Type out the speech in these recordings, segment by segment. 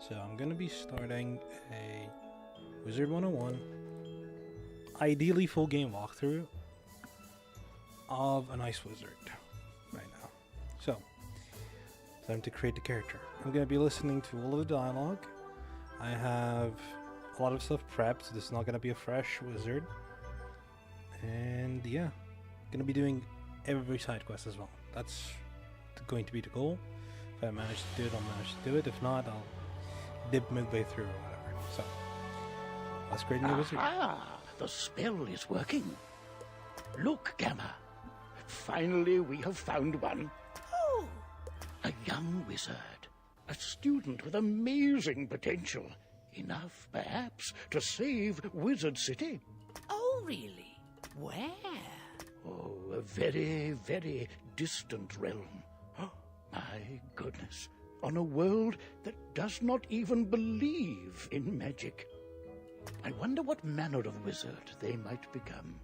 So I'm gonna be starting a Wizard 101, ideally full game walkthrough of an ice wizard right now. So, time to create the character. I'm gonna be listening to all of the dialogue. I have a lot of stuff prepped, so this is not gonna be a fresh wizard. And yeah, gonna be doing every side quest as well. That's going to be the goal. If I manage to do it, I'll manage to do it. If not, I'll dip midway through or whatever. So, let's create a new wizard. Ah, the spell is working. Look, Gamma. Finally, we have found one. Oh, A young wizard. A student with amazing potential. Enough, perhaps, to save Wizard City. oh, really? Where? Oh, a very, very distant realm. Oh, my goodness. On a world that does not even believe in magic. I wonder what manner of wizard they might become.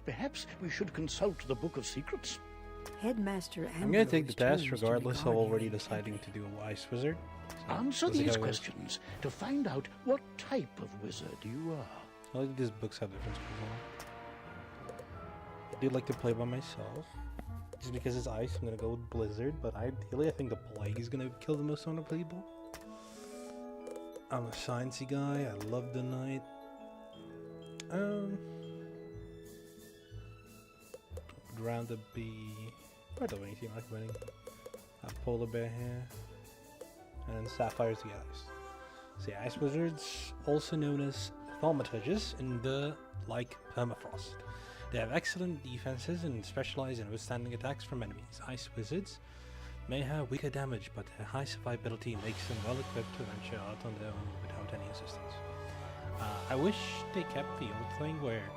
Perhaps we should consult the Book of Secrets. Headmaster I'm gonna take the test regardless of already deciding to do a ice wizard. So, Answer we'll see these how it goes. questions to find out what type of wizard you are. I like these books have different skills on them. I do like to play by myself. Just because it's ice, I'm gonna go with Blizzard, but ideally I think the plague is gonna kill the most amount of people. I'm a sciencey guy, I love the night. Would rather be part of anything like winning. A polar bear here. And then sapphires the ice. So yeah, ice wizards, also known as thaumaturges in the like permafrost. They have excellent defenses and specialize in withstanding attacks from enemies. Ice wizards may have weaker damage, but their high survivability makes them well equipped to venture out on their own without any assistance. I wish they kept the old thing where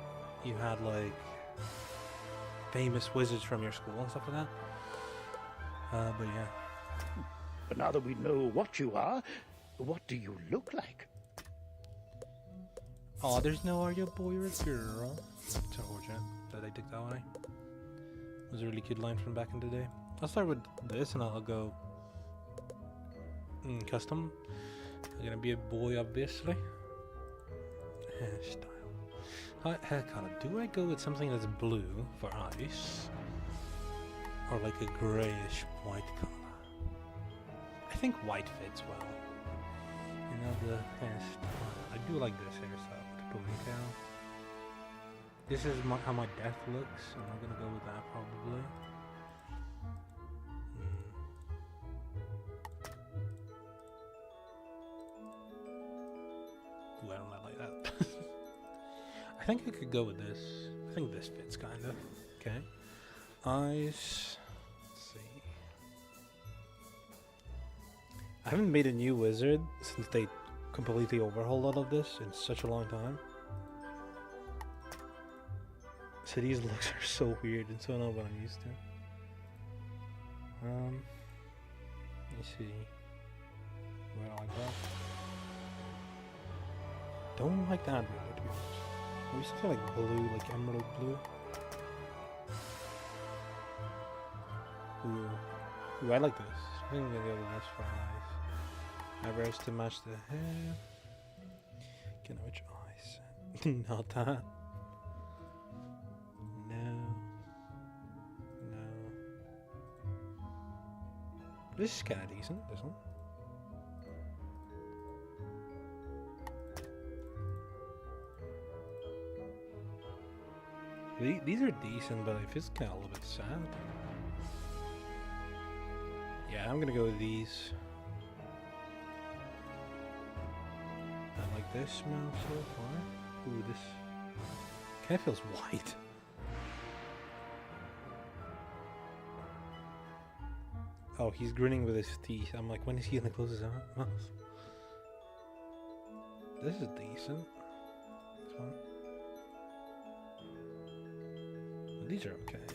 you had like famous wizards from your school and stuff like that. But yeah. But now that we know what you are, what do you look like? Oh, there's no are you a boy or a girl? It's unfortunate that I took that one. It was a really cute line from back in the day. I'll start with this and I'll go custom. I'm gonna be a boy, obviously. Hairstyle. Hair color. Do I go with something that's blue for ice? Or like a grayish white color? I think white fits well. You know, the hairstyle. I do like this hairstyle with the ponytail. This is how my death looks. I'm not gonna go with that probably. Ooh, I don't like that. I think I could go with this. I think this fits kind of. Okay. Eyes. Let's see. I haven't made a new wizard since they completely overhauled all of this in such a long time. So these looks are so weird and so not what I'm used to. Let me see. Where do I go? Don't like that really, to be honest. Maybe something like blue, like emerald blue. Ooh, I like this. I think I'm gonna go with this for eyes. Eyebrows to match the hair. Can I which eyes? Not that. No. No. This is kinda decent, this one. These are decent, but it feels kind of a little bit sad. Yeah, I'm gonna go with these. I like this smell so far. Ooh, this kind of feels white. Oh, he's grinning with his teeth. I'm like, when is he gonna close his mouth? This is decent. This one. These are okay.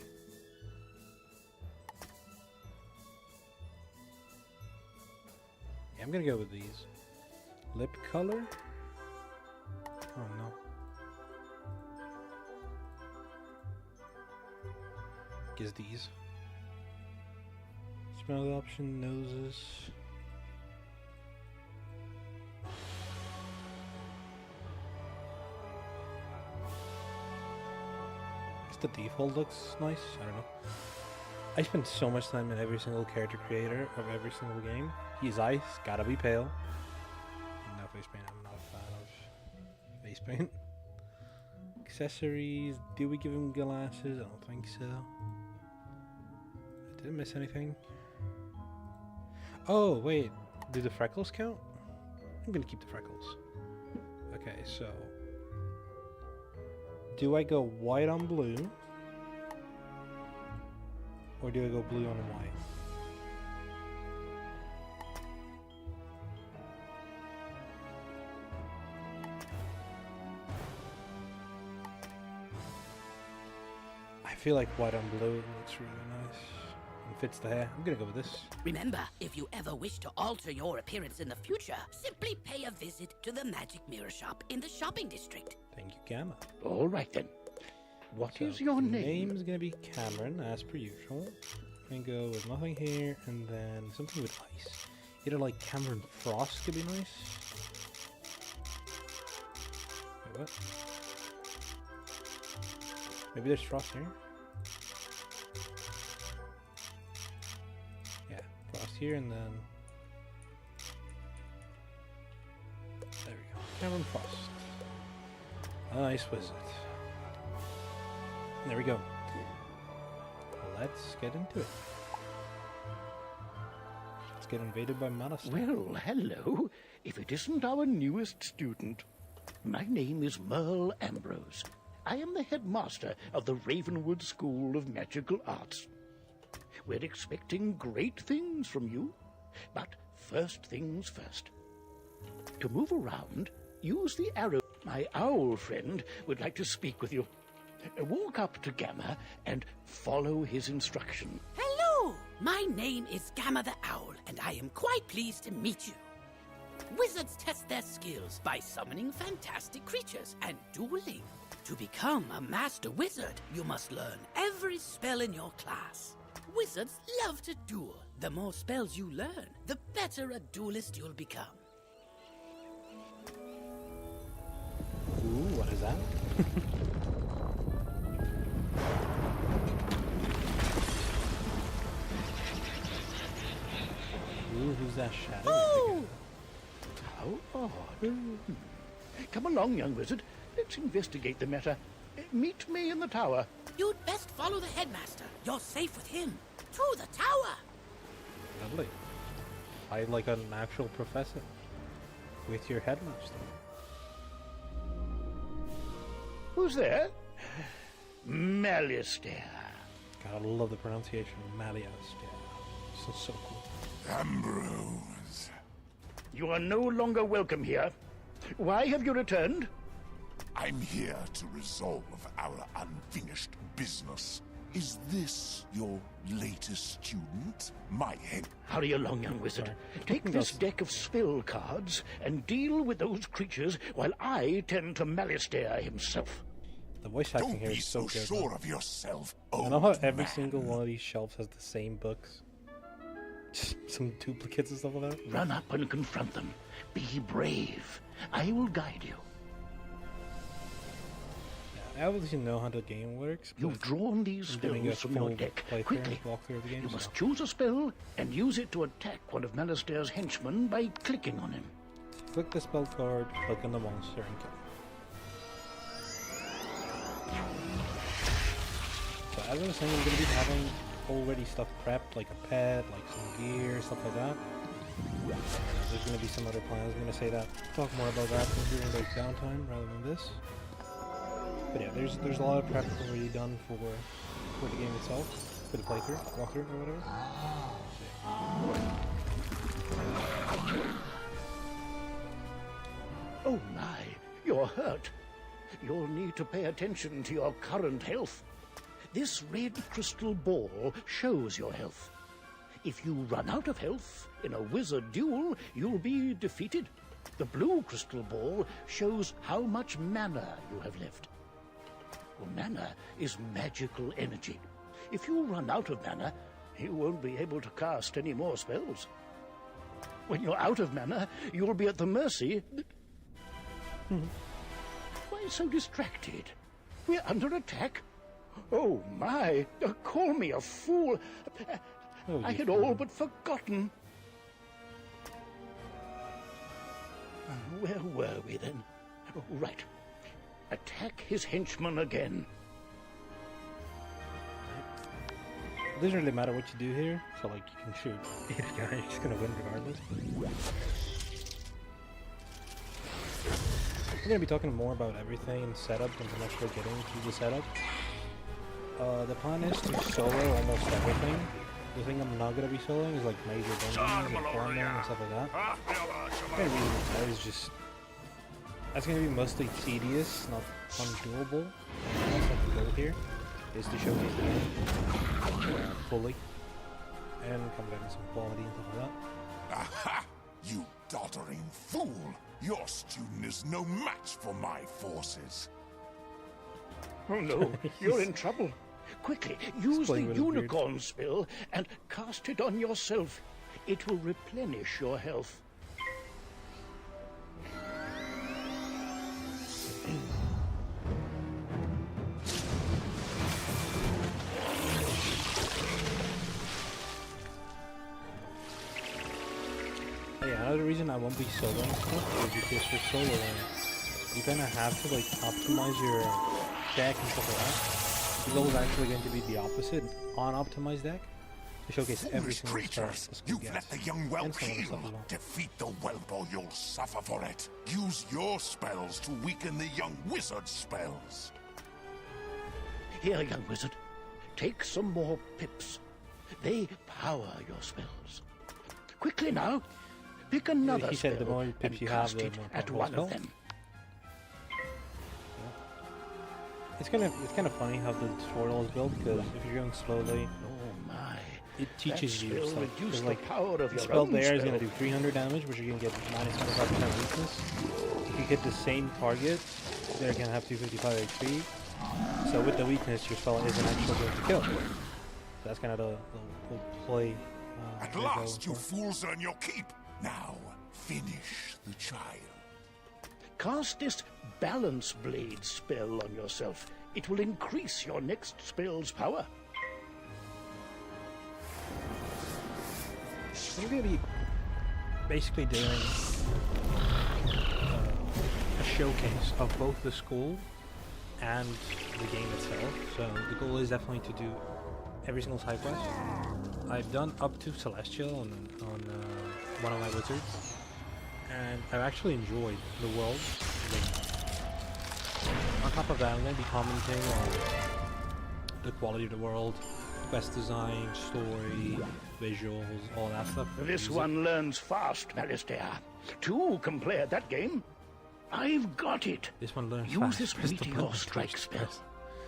Yeah, I'm gonna go with these. Lip color? Oh no. Guess these. Smell option, noses. Just the default looks nice. I don't know. I spend so much time in every single character creator of every single game. He's ice, gotta be pale. No face paint, I'm not a fan of face paint. Accessories, do we give him glasses? I don't think so. I didn't miss anything. Oh, wait. Do the freckles count? I'm gonna keep the freckles. Okay, so... do I go white on blue? Or do I go blue on white? I feel like white on blue looks really nice. And fits the hair. I'm gonna go with this. Remember, if you ever wish to alter your appearance in the future, simply pay a visit to the Magic Mirror Shop in the shopping district. Thank you, Gamma. All right, then. What is So, your the name? name's gonna be Cameron, as per usual. I'm gonna go with nothing here, and then something with ice. Either like Cameron Frost could be nice. Wait, what? Maybe there's Frost here? Yeah, Frost here, and then... there we go. Cameron Frost. Nice wizard. There we go. Let's get into it. Let's get invaded by monsters. Well, hello. If it isn't our newest student. My name is Merle Ambrose. I am the headmaster of the Ravenwood School of Magical Arts. We're expecting great things from you, but first things first. To move around, use the arrow. My owl friend would like to speak with you. Walk up to Gamma and follow his instruction. Hello! My name is Gamma the Owl, and I am quite pleased to meet you. Wizards test their skills by summoning fantastic creatures and dueling. To become a master wizard, you must learn every spell in your class. Wizards love to duel. The more spells you learn, the better a duelist you'll become. Ooh, what is that? Ooh, who's that shadow? Oh! How odd. Come along, young wizard. Let's investigate the matter. Meet me in the tower. You'd best follow the headmaster. You're safe with him. To the tower! Lovely. I like an actual professor. With your headmaster. Who's there? Malistaire. God, I love the pronunciation. Malias. Yeah. This is so cool. Ambrose. You are no longer welcome here. Why have you returned? I'm here to resolve our unfinished business. Is this your latest student? My head. Hurry along, young wizard. Take this deck of spell cards and deal with those creatures while I tend to Malistaire himself. The voice acting Don't here be is so so good. sure Man. of yourself. I know how old every man. single one of these shelves has the same books. Some duplicates and stuff like that. Run up and confront them. Be brave. I will guide you. Yeah, I obviously know how the game works. but You've drawn these I'm doing a spells from your full deck. playthrough, Quickly. walkthrough of the game. You so must choose a spell and use it to attack one of Malistaire's henchmen by clicking on him. click the spell card, click on the monster, and kill. So as I was saying, I'm going to be having already stuff prepped, like a pet, like some gear, stuff like that. There's going to be some other plans. I'm going to say that, talk more about that during the downtime rather than this. But yeah, there's a lot of prep already done for the game itself, for the playthrough, walkthrough, or whatever. Oh my, you're hurt. You'll need to pay attention to your current health. This red crystal ball shows your health. If you run out of health in a wizard duel, you'll be defeated. The blue crystal ball shows how much mana you have left. Well, mana is magical energy. If you run out of mana, you won't be able to cast any more spells. When you're out of mana, you'll be at the mercy... Why so distracted? We're under attack. Oh, my. Call me a fool. Oh, I you had fool. all but forgotten. Where were we then? Oh, right. Attack his henchman again. It doesn't really matter what you do here, so like you can shoot either guy, you're just gonna win regardless. We're gonna be talking more about everything and setup and I'm actually getting to the setup. The plan is to solo almost everything. The thing I'm not gonna be soloing is like major dungeons and farming and stuff like that. The reason that is just that's gonna be mostly tedious, not undoable. That's like the goal here is to showcase the game fully and come down to some quality and stuff like that. Aha! You doddering fool! Your student is no match for my forces. Oh no, you're in trouble. Quickly, use the playing with his beard. unicorn spell and cast it on yourself. It will replenish your health. Yeah, another reason I won't be soloing stuff is because for soloing, you kind of have to like optimize your deck and stuff like that. The goal is actually going to be the opposite on optimized deck to showcase every Foolish single spell creatures! the school You've gets. let the young whelp And some other heal. stuff as well. Defeat the whelp or you'll suffer for it. Use your spells to weaken the young wizard's spells. Here, young wizard, take some more pips. They power your spells. Quickly now, pick another He said the spell more pips and you have, cast the it more at powerful one spell. of them. It's kind of funny how the tutorial is built because if you're going slowly, Oh my! it teaches That you spell stuff. reduced There's the like power of the your spell own there is spell. going to do 300 damage, which you're going to get minus 25% weakness. If you hit the same target, they're going to have 255 HP. So with the weakness, your spell isn't actually going to kill. That's kind of the play. At they're last, you going for. fools earn your keep. Now, finish the child. Cast this balance blade spell on yourself. It will increase your next spell's power. We're going to be basically doing a showcase of both the school and the game itself. So the goal is definitely to do every single side quest. I've done up to Celestial on one of my wizards, and I've actually enjoyed the world. On top of that, I'm going to be commenting on the quality of the world, quest design, story, visuals, all that stuff. This Music. one learns fast, Malistaire. Two can play at that game. I've got it. This one learns Use fast. this Press the meteor button to strike push spell. press.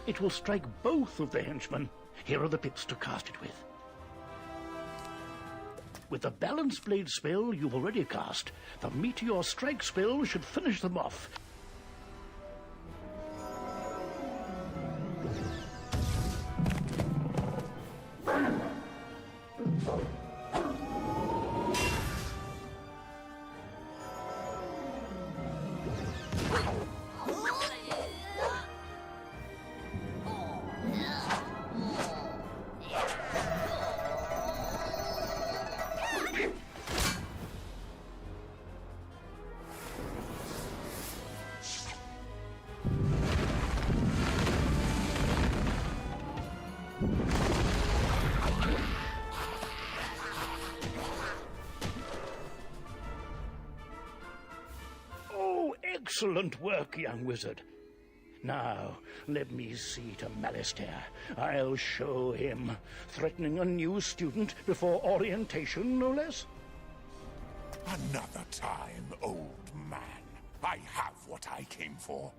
It will strike both of the henchmen. Here are the pips to cast it with. With the balance blade spell you've already cast, the meteor strike spell should finish them off. Oh, excellent work, young wizard. Now, let me see to Malistaire. I'll show him. Threatening a new student before orientation, no less? Another time, old man. I have what I came for.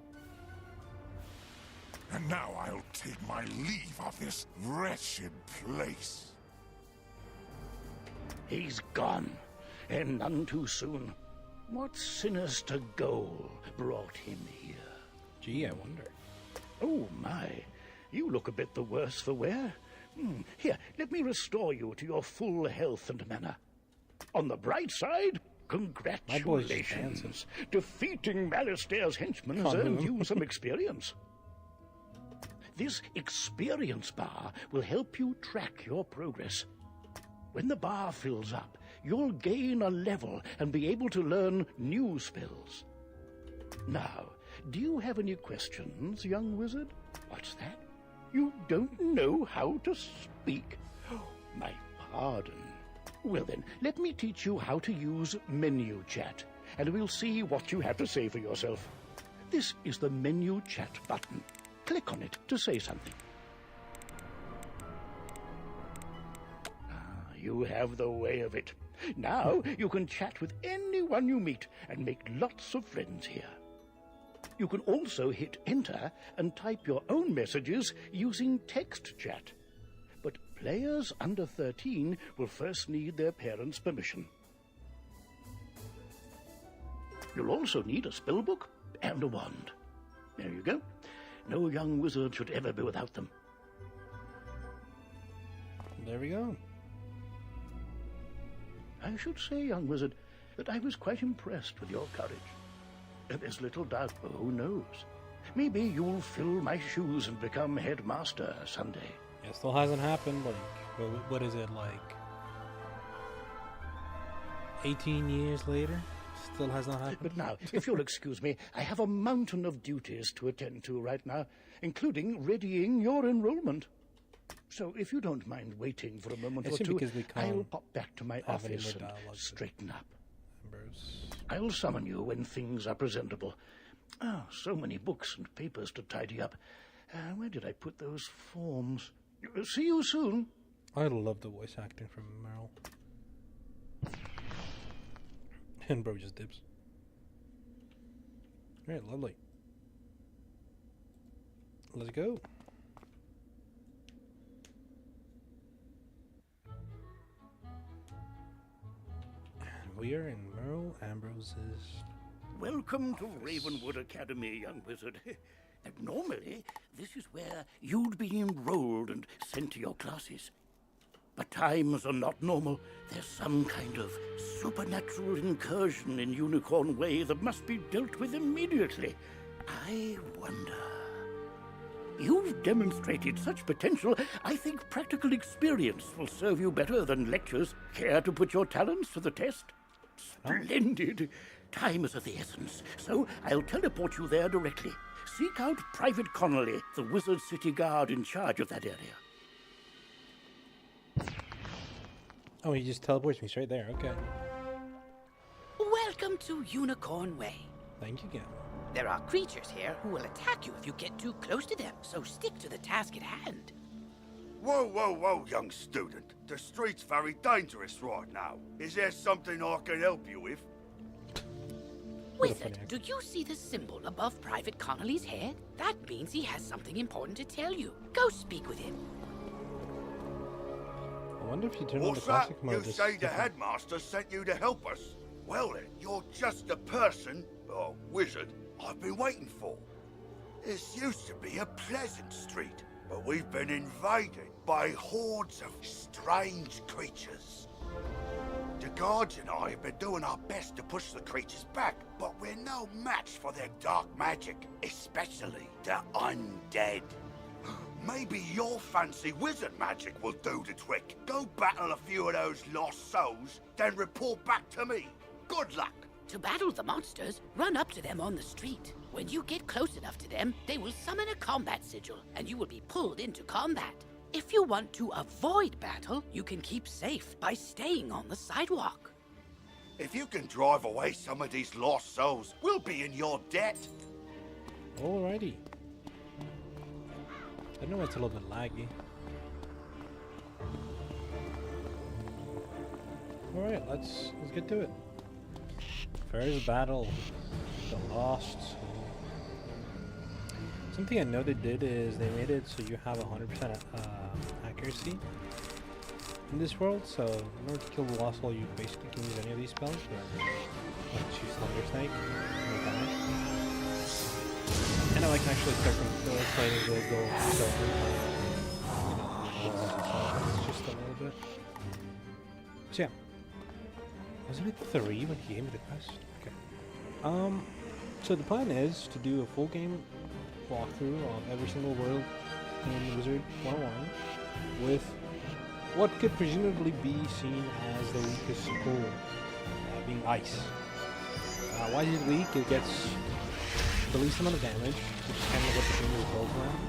And now I'll take my leave of this wretched place. He's gone, and none too soon. What sinister goal brought him here? Gee, I wonder. Oh, my. You look a bit the worse for wear. Here, let me restore you to your full health and manner. On the bright side, My boy's just congratulations. Defeating Malistaire's henchmen has Oh, earned no. you some experience. This experience bar will help you track your progress. When the bar fills up, you'll gain a level and be able to learn new spells. Now, do you have any questions, young wizard? What's that? You don't know how to speak? Oh, my pardon. Well then, let me teach you how to use menu chat, and we'll see what you have to say for yourself. This is the menu chat button. Click on it to say something. You have the way of it. Now you can chat with anyone you meet and make lots of friends here. You can also hit enter and type your own messages using text chat. But players under 13 will first need their parents' permission. You'll also need a spellbook and a wand. There you go. No young wizard should ever be without them. There we go. I should say, young wizard, that I was quite impressed with your courage. There's little doubt, but who knows? Maybe you'll fill my shoes and become headmaster someday. It still hasn't happened. Like, what is it, like 18 years later? Still has not happened. But now, if you'll excuse me, I have a mountain of duties to attend to right now, including readying your enrollment. So if you don't mind waiting for a moment or two, I'll pop back to my office and straighten up. Ambrose. I'll summon you when things are presentable. Oh, so many books and papers to tidy up. Where did I put those forms? See you soon. I love the voice acting from Merle. And bro just dips. Alright, lovely. Let's go. And we are in Merle Ambrose's... Welcome to Ravenwood Academy, young wizard. Normally, this is where you'd be enrolled and sent to your classes. But times are not normal. There's some kind of supernatural incursion in Unicorn Way that must be dealt with immediately. I wonder... You've demonstrated such potential, I think practical experience will serve you better than lectures. Care to put your talents to the test? Splendid! Time is of the essence, so I'll teleport you there directly. Seek out Private Connolly, the Wizard City Guard in charge of that area. Oh, he just teleports me straight there, okay. Welcome to Unicorn Way. Thank you, Gavin. There are creatures here who will attack you if you get too close to them, so stick to the task at hand. Whoa, whoa, whoa, young student. The street's very dangerous right now. Is there something I can help you with? Wizard, do you see the symbol above Private Connolly's head? That means he has something important to tell you. Go speak with him. I wonder if you turn on the What's that? classic mode. You say the headmaster sent you to help us? Well then, you're just the person, or wizard, I've been waiting for. This used to be a pleasant street, but we've been invaded by hordes of strange creatures. The guards and I have been doing our best to push the creatures back, but we're no match for their dark magic, especially the undead. Maybe your fancy wizard magic will do the trick. Go battle a few of those lost souls, then report back to me. Good luck. To battle the monsters, run up to them on the street. When you get close enough to them, they will summon a combat sigil, and you will be pulled into combat. If you want to avoid battle, you can keep safe by staying on the sidewalk. If you can drive away some of these lost souls, we'll be in your debt. Alrighty. I know it's a little bit laggy. Alright, let's get to it. First battle, the Lost. Something I know they did is they made it so you have 100% accuracy in this world. So in order to kill the Lost Soul, you basically can use any of these spells. Like choose Thunder Snake. And I can actually start from fighting the gold. So it's just a little bit. So yeah. Wasn't it 3 when he gave me the quest? Okay. So the plan is to do a full game walkthrough of every single world in Wizard 101 with what could presumably be seen as the weakest pull, being ice. Why is it weak? It gets the least amount of damage, which is kind of what the game is built around.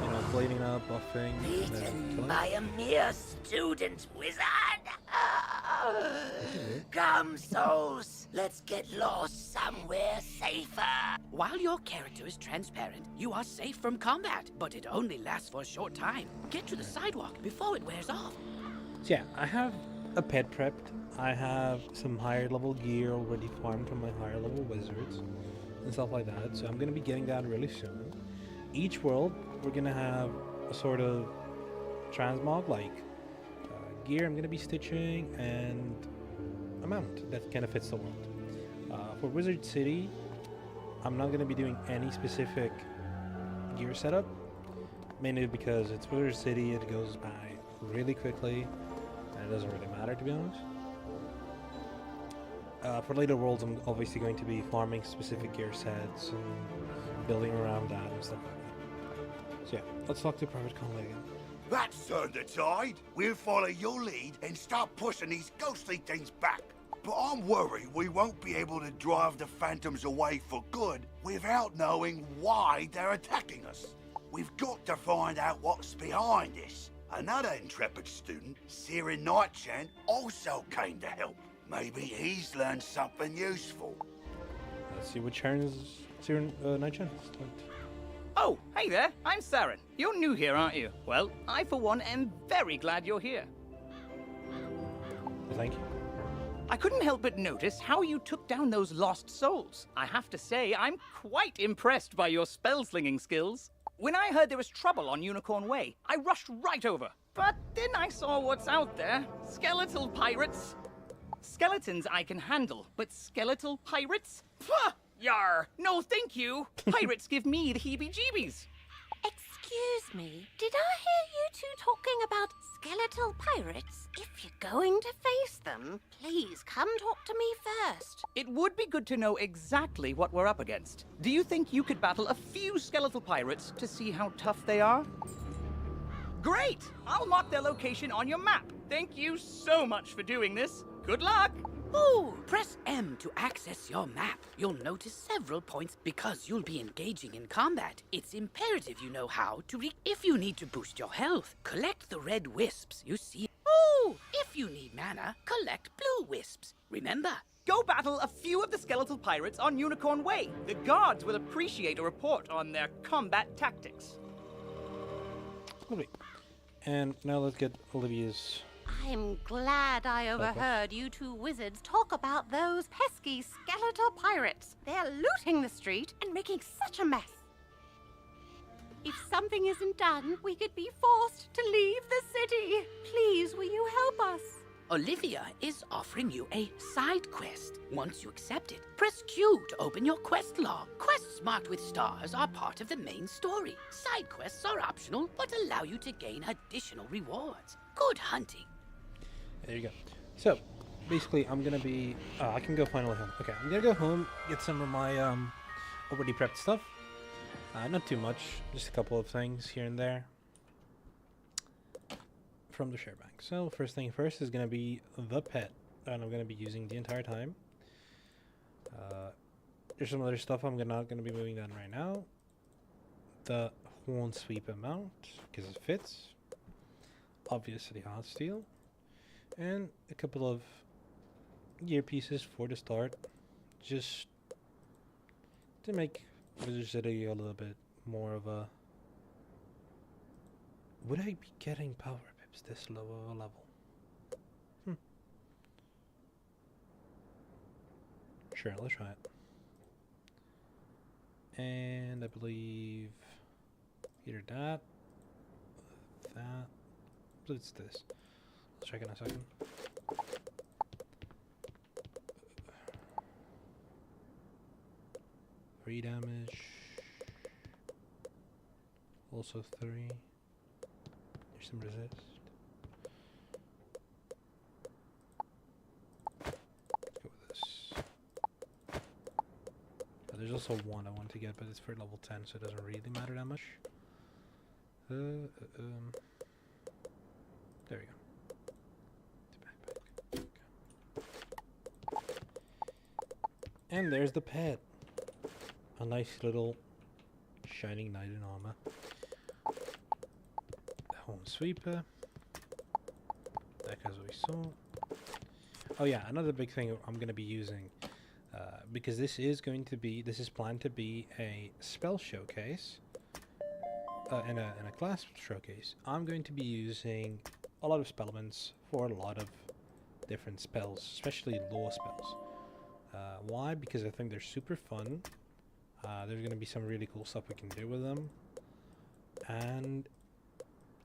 You know, blading up, buffing, and then Beaten killing. by a mere student wizard. Come, souls, let's get lost somewhere safer. While your character is transparent, you are safe from combat, but it only lasts for a short time. Get to the sidewalk before it wears off. So yeah, I have a pet prepped. I have some higher level gear already farmed from my higher level wizards and stuff like that. So I'm going to be getting that really soon. Each world, we're going to have a sort of transmog, like gear I'm going to be stitching and a mount that kind of fits the world. For Wizard City, I'm not going to be doing any specific gear setup, mainly because it's Wizard City, it goes by really quickly, and it doesn't really matter, to be honest. For later worlds, I'm obviously going to be farming specific gear sets and building around that and stuff like that. So yeah, let's talk to Private Conley again. That's turned the tide. We'll follow your lead and start pushing these ghostly things back. But I'm worried we won't be able to drive the phantoms away for good without knowing why they're attacking us. We've got to find out what's behind this. Another intrepid student, Siren Nightchant, also came to help. Maybe he's learned something useful. Let's see what turns Siren Nightchant. Oh, hey there, I'm Saren. You're new here, aren't you? Well, I for one am very glad you're here. Thank you. I couldn't help but notice how you took down those lost souls. I have to say, I'm quite impressed by your spell-slinging skills. When I heard there was trouble on Unicorn Way, I rushed right over. But then I saw what's out there. Skeletal pirates. Skeletons I can handle, but skeletal pirates? Pah! Yar! No thank you! Pirates give me the heebie-jeebies. Excuse me, did I hear you two talking about skeletal pirates? If you're going to face them, please come talk to me first. It would be good to know exactly what we're up against. Do you think you could battle a few skeletal pirates to see how tough they are? Great! I'll mark their location on your map. Thank you so much for doing this. Good luck! Ooh, press M to access your map. You'll notice several points because you'll be engaging in combat. It's imperative you know how to if you need to boost your health, collect the red wisps you see. Ooh, if you need mana, collect blue wisps. Remember, Go battle a few of the skeletal pirates on Unicorn Way. The guards will appreciate a report on their combat tactics. Lovely. And now let's get Olivia's... I'm glad I overheard you two wizards talk about those pesky skeletal pirates. They're looting the street and making such a mess. If something isn't done, we could be forced to leave the city. Please, will you help us? Olivia is offering you a side quest. Once you accept it, press Q to open your quest log. Quests marked with stars are part of the main story. Side quests are optional, but allow you to gain additional rewards. Good hunting. There you go. So, basically, I'm gonna be... I can go finally home. Okay, I'm gonna go home, get some of my already prepped stuff. Not too much, just a couple of things here and there from the share bank. So, first thing first is gonna be the pet that I'm gonna be using the entire time. There's some other stuff I'm not gonna be moving down right now. The Horn Sweeper mount, because it fits. Obviously, hot steel. And a couple of gear pieces for the start, just to make Wizard City a little bit more of a... Would I be getting power pips this low of a level? Sure, let's try it. And I believe either that, it's this. Let's check in a second. 3 damage. Also 3. There's some resist. Let's go with this. There's also one I want to get, but it's for level 10, so it doesn't really matter that much. There we go. And there's the pet. A nice little shining knight in armor. Home sweeper. That as we saw. Oh yeah, another big thing I'm going to be using, because this is planned to be a spell showcase, and a class showcase. I'm going to be using a lot of spell elements for a lot of different spells, especially lore spells. Why? Because I think they're super fun. There's going to be some really cool stuff we can do with them, and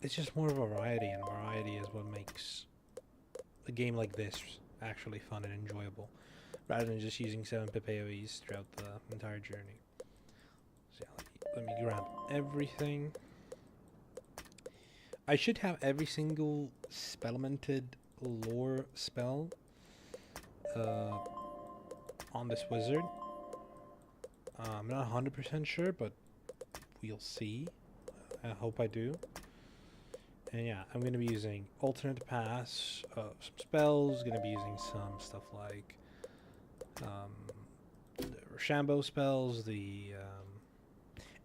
it's just more variety, and variety is what makes a game like this actually fun and enjoyable, rather than just using 7-pip AoEs throughout the entire journey. So yeah, let me grab everything. I should have every single spell-elemented lore spell on this wizard. I'm not 100% sure, but we'll see. I hope I do. And yeah, I'm going to be using alternate paths, some spells, going to be using some stuff like the Rochambeau spells,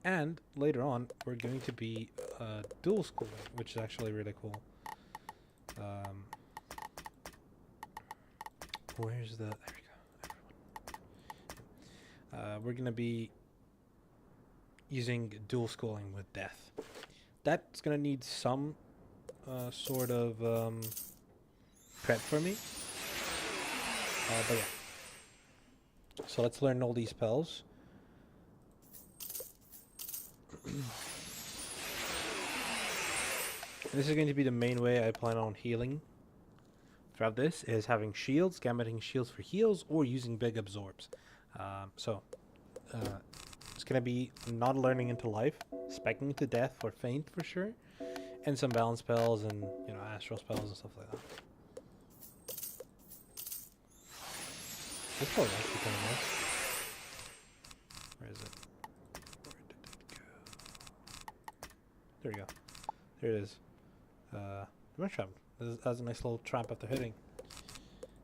and later on we're going to be dual schooling, which is actually really cool. Where's the... There we go, everyone. We're going to be using dual schooling with death. That's going to need some sort of prep for me. But yeah. So let's learn all these spells. This is going to be the main way I plan on healing throughout this, is having shields, gammeting shields for heals, or using big absorbs. It's going to be not learning into life, specking to death for feint for sure, and some balance spells and, you know, astral spells and stuff like that. This spell is actually kind of nice. Where is it? Where did it go? There we go. There it is. Damage trap. That's a nice little trap after hitting.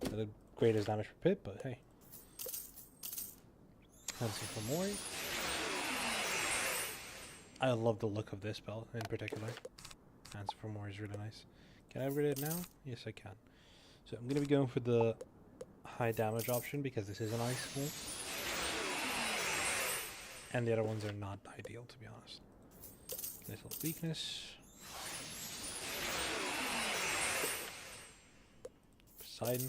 Not the greatest damage per pip, but hey. Handsome for Mori. I love the look of this spell in particular. Answer for More is really nice. Can I upgrade it now? Yes, I can. So I'm going to be going for the high damage option because this is an ice school. And the other ones are not ideal, to be honest. Nice little weakness. Poseidon.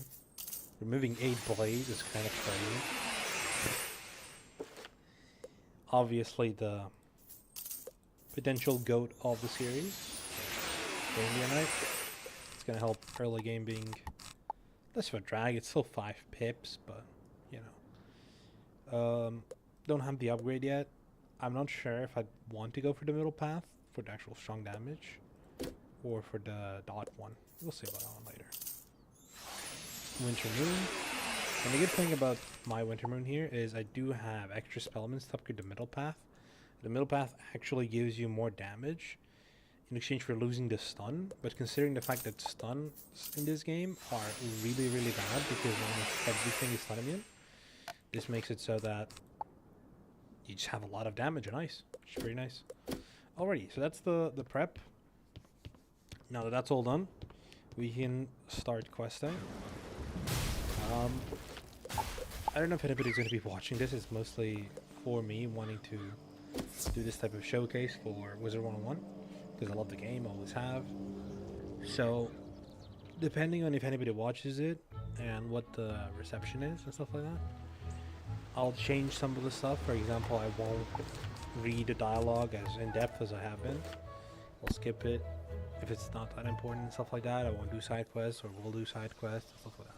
Removing 8 blades is kind of crazy. Obviously the potential GOAT of the series. Reindeer Knight. It's going to help early game being less of a drag. It's still 5 pips, but, you know. Don't have the upgrade yet. I'm not sure if I want to go for the middle path for the actual strong damage or for the dot one. We'll see about that one later. Winter Moon. And the good thing about my Winter Moon here is I do have extra spell elements to upgrade the middle path. The middle path actually gives you more damage in exchange for losing the stun, but considering the fact that stuns in this game are really, really bad because almost everything is stun immune, this makes it so that you just have a lot of damage and ice, which is pretty nice. Alrighty, so that's the prep. Now that that's all done, we can start questing. I don't know if anybody's going to be watching this. It's mostly for me wanting to do this type of showcase for Wizard101 because I love the game, always have. So depending on if anybody watches it and what the reception is and stuff like that, I'll change some of the stuff. For example, I won't read the dialogue as in depth as I have been. I'll skip it if it's not that important and stuff like that. I won't do side quests, or we'll do side quests and stuff like that.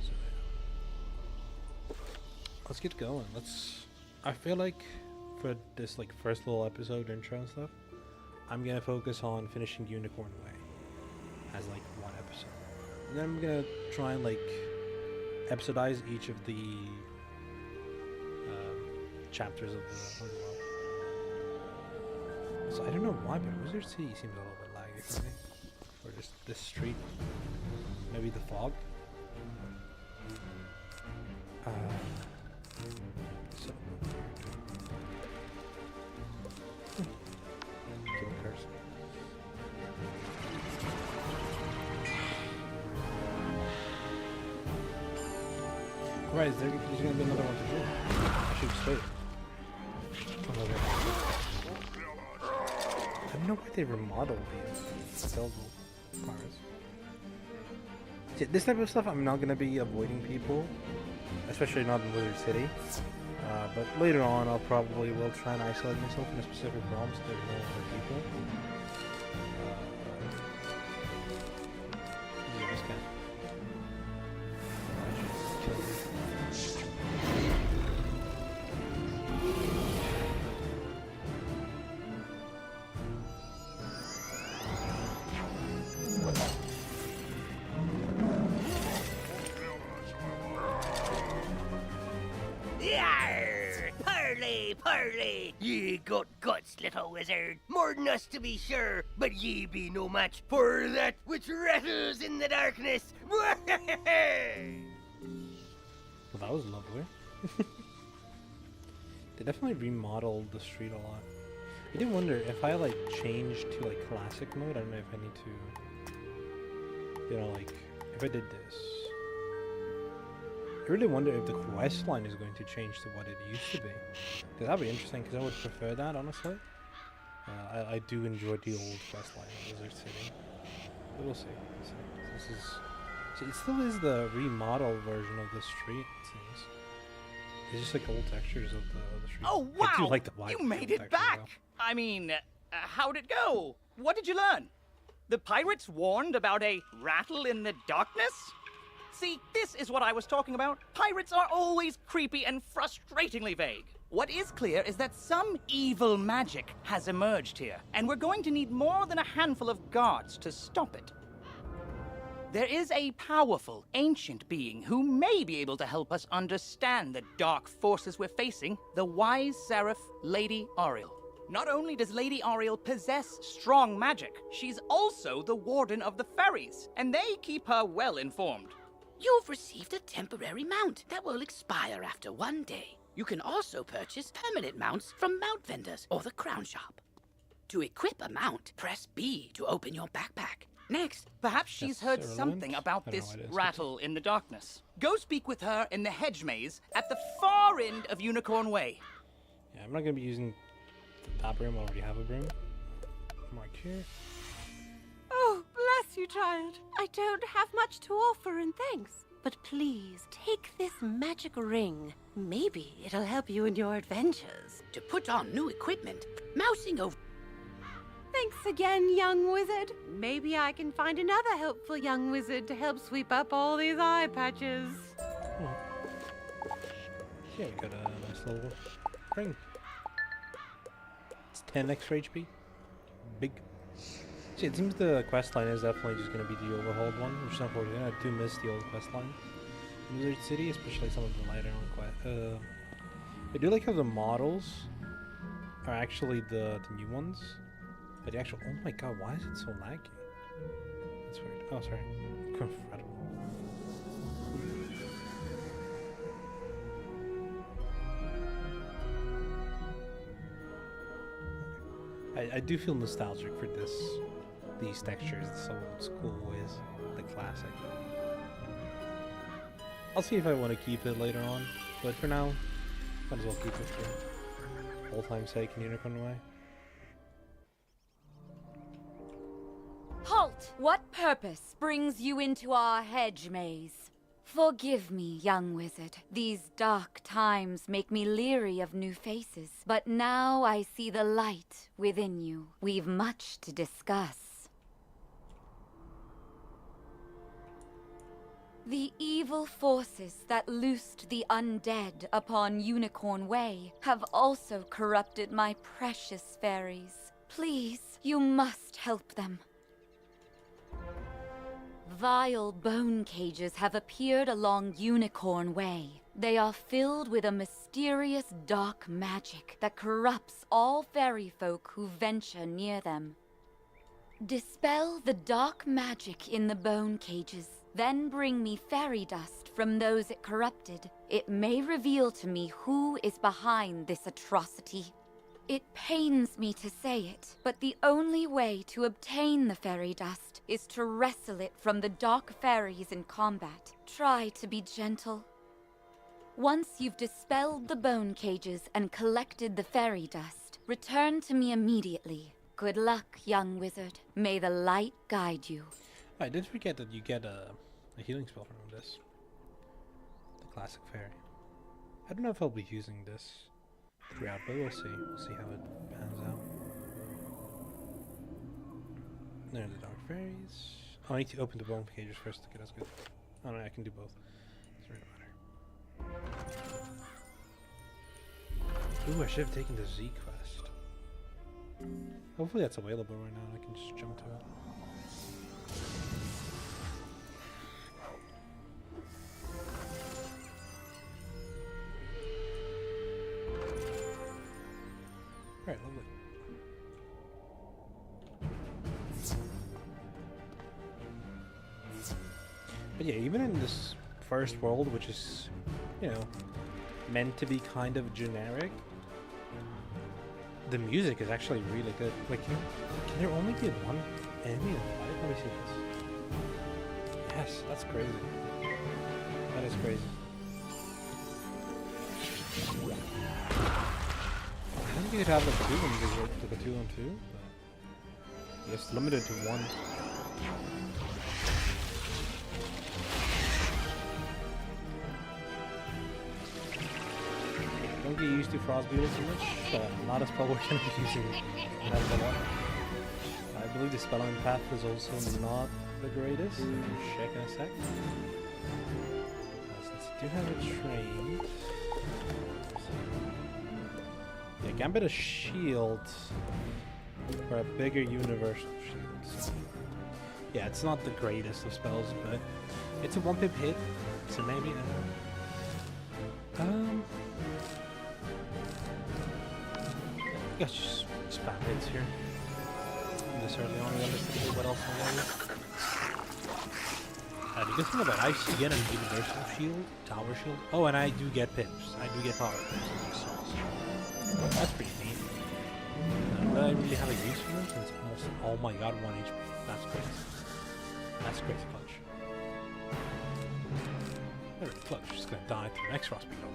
So yeah. Let's get going. I feel like for this first little episode intro and stuff, I'm gonna focus on finishing Unicorn Way as one episode, and then I'm gonna try and episodize each of the chapters of the world. So I don't know why, but Wizard City seems a little bit laggy for me. Or just this street. Maybe the fog. So kill the curse. Right, there's gonna be another one to do. I shoot straight. Oh, okay. I don't know why they remodeled these buildable parts. See, this type of stuff I'm not gonna be avoiding people, especially not in Wizard City. But later on, I'll probably will try and isolate myself in a specific realm so there's no other people. Yeah, this guy. Yarr! Parley, parley! Ye got guts, little wizard. More than us to be sure, but ye be no match for that which rattles in the darkness. Well, that was lovely. They definitely remodeled the street a lot. I do wonder if I like change to like classic mode. I don't know if I need to, you know, like if I did this. I really wonder if the quest line is going to change to what it used to be. Because that'd be interesting, because I would prefer that, honestly. I do enjoy the old quest line in Wizard City. But we'll see. We'll see. This is... See, it still is the remodeled version of the street, it seems. It's just like old textures of the street. Oh, wow! I do like the white You made old it textures, back! though. I mean, how'd it go? What did you learn? The pirates warned about a rattle in the darkness? See, this is what I was talking about. Pirates are always creepy and frustratingly vague. What is clear is that some evil magic has emerged here, and we're going to need more than a handful of guards to stop it. There is a powerful, ancient being who may be able to help us understand the dark forces we're facing, the wise seraph, Lady Ariel. Not only does Lady Ariel possess strong magic, she's also the warden of the ferries, and they keep her well informed. You've received a temporary mount that will expire after 1 day. You can also purchase permanent mounts from mount vendors or the crown shop. To equip a mount, press B to open your backpack. Next, Perhaps she's That's heard irrelevant. something about I don't know this what it is. rattle in the darkness. Go speak with her in the hedge maze at the far end of Unicorn Way. Yeah, I'm not going to be using that broom. I already have a broom. Mark here. Oh, bless you, child. I don't have much to offer in thanks. But please, take this magic ring. Maybe it'll help you in your adventures. to put on new equipment, mousing over. Thanks again, young wizard. Maybe I can find another helpful young wizard to help sweep up all these eye patches. Yeah, we got a nice little ring. It's 10 extra HP. Big. See, it seems the quest line is definitely just going to be the overhauled one, which is unfortunate. I do miss the old quest line in Wizard City, especially some of the lighter on quest. I do like how the models are actually the new ones, but the actual. Oh my god, why is it so laggy? That's weird. Oh, sorry. Incredible. I do feel nostalgic for these textures, this old school Wiz, the classic. I'll see if I want to keep it later on, but for now, might as well keep it for old time's sake in Unicorn Way. Halt! What purpose brings you into our hedge maze? Forgive me, young wizard. These dark times make me leery of new faces. But now I see the light within you. We've much to discuss. The evil forces that loosed the undead upon Unicorn Way have also corrupted my precious fairies. Please, you must help them. Vile bone cages have appeared along Unicorn Way. They are filled with a mysterious dark magic that corrupts all fairy folk who venture near them. Dispel the dark magic in the bone cages, then bring me fairy dust from those it corrupted. It may reveal to me who is behind this atrocity. It pains me to say it, but the only way to obtain the fairy dust is to wrestle it from the dark fairies in combat. Try to be gentle. Once you've dispelled the bone cages and collected the fairy dust, return to me immediately. Good luck, young wizard. May the light guide you. I did forget that you get a healing spell from this. The classic fairy. I don't know if I'll be using this throughout, but we'll see. We'll see how it pans out. There are the dark fairies. Oh, I need to open the bone cages first. Okay, that's good. Oh no, I can do both. Doesn't really matter. Ooh, I should have taken the Z quest. Hopefully that's available right now and I can just jump to it. Alright, lovely. But yeah, even in this first world, which is, you know, meant to be kind of generic, the music is actually really good. Like, can there only be one enemy in the fight? Let me see this. Yes, that's crazy. That is crazy. I think you could have like 2 ones, like a 2 on 2, but it's limited to 1. Don't get used to frost beetles too much. Not as probably going to be using that a lot. I believe the spelling path is also not the greatest. Check in a sec. Since I do have it trained. Yeah, Gambit a shield for a bigger universal shield. So, yeah, it's not the greatest of spells, but it's a 1-pip hit, so maybe. I guess just spam hits here. This early on, realistically, what else am I the good thing about ice, you get a universal shield, tower shield. Oh, and I do get pips. I do get power pips. That's pretty neat. Do I really have a use for them since almost, oh my god, 1 HP. That's crazy. That's crazy clutch. They're really clutch, just gonna die to the next frost beetle.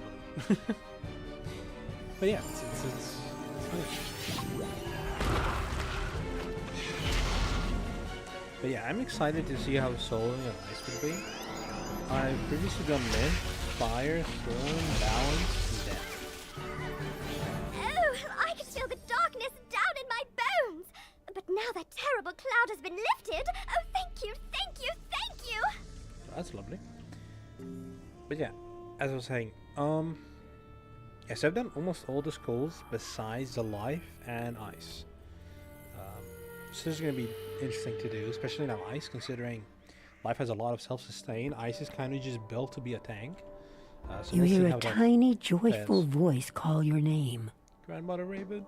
But yeah, it's nice. But yeah, I'm excited to see how soloing on ice would be. I've previously done Myth, Fire, Storm, Balance, and Death. Oh, I can feel the darkness down in my bones! But now that terrible cloud has been lifted, oh thank you, thank you, thank you! That's lovely. But yeah, as I was saying, yes, I've done almost all the schools besides the Life and Ice. So this is going to be interesting to do, especially now Ice, considering Life has a lot of self-sustain. Ice is kind of just built to be a tank. So you we'll hear a tiny, joyful fares. voice call your name. Grandmother Raven.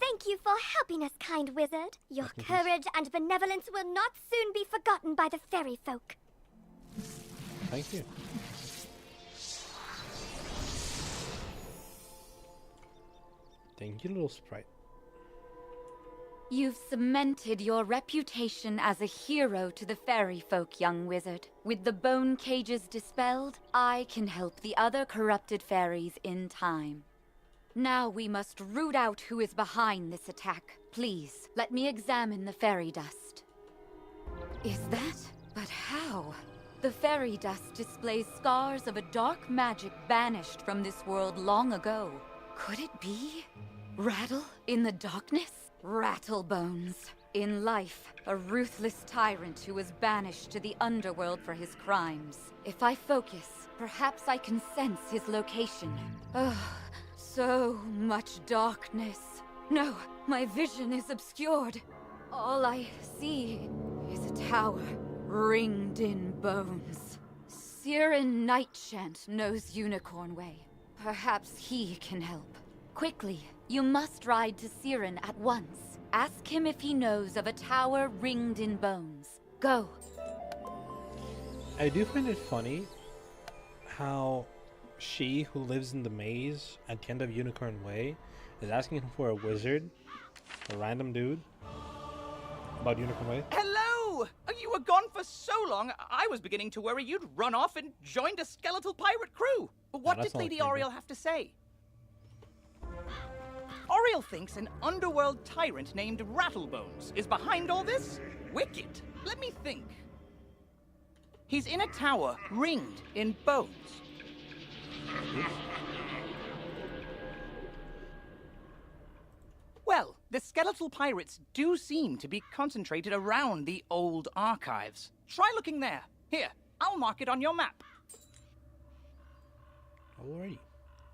Thank you for helping us, kind wizard. Your courage and benevolence will not soon be forgotten by the fairy folk. Thank you. Thank you, little sprite. You've cemented your reputation as a hero to the fairy folk, young wizard. With the bone cages dispelled, I can help the other corrupted fairies in time. Now we must root out who is behind this attack. Please, let me examine the fairy dust. Is that? But how? The fairy dust displays scars of a dark magic banished from this world long ago. Could it be? Rattle in the darkness? Rattlebones. In life, a ruthless tyrant who was banished to the underworld for his crimes. If I focus, perhaps I can sense his location. Oh, so much darkness. No, my vision is obscured. All I see is a tower ringed in bones. Siren Nightshant knows Unicorn Way. Perhaps he can help. Quickly, you must ride to Siren at once. Ask him if he knows of a tower ringed in bones. Go. I do find it funny how she, who lives in the maze at the end of Unicorn Way, is asking for a wizard, a random dude, about Unicorn Way. Hello! You were gone for so long, I was beginning to worry you'd run off and joined a skeletal pirate crew. What that's did not Lady like me, Oriel have to say? Oriel thinks an underworld tyrant named Rattlebones is behind all this? Wicked. Let me think. He's in a tower ringed in bones. Well, the skeletal pirates do seem to be concentrated around the old archives. Try looking there. Here, I'll mark it on your map. Alrighty.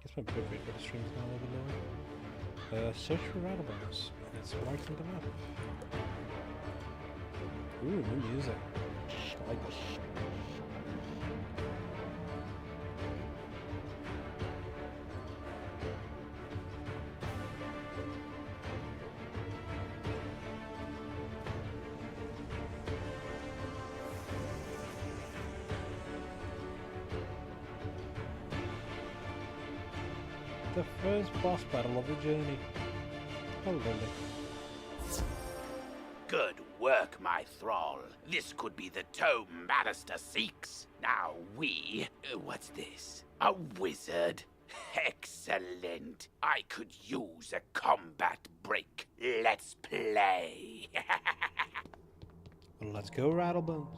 Guess my bit rate for the stream's now a little bit lower. Search for Rattlebones. It's marked on the map. Ooh, new music. I like this. The first boss battle of the journey. Oh, lovely. Good work, my thrall. This could be the tome Bannister seeks. Now what's this? A wizard? Excellent. I could use a combat break. Let's play. Well, let's go, Rattlebones.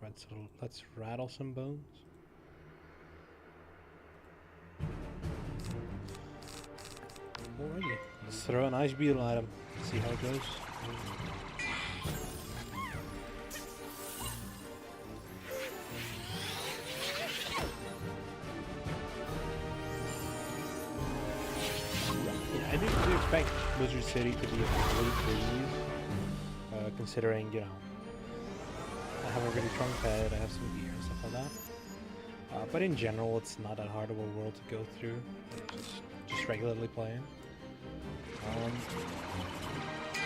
Let's rattle some bones. Alrighty, let's throw an ice beetle at him. See how it goes. Yeah, I do expect Wizard City to be a complete breeze, considering, you know, I have a really strong pet, I have some gear and stuff like that. But in general, it's not that hard of a world to go through. Just regularly playing.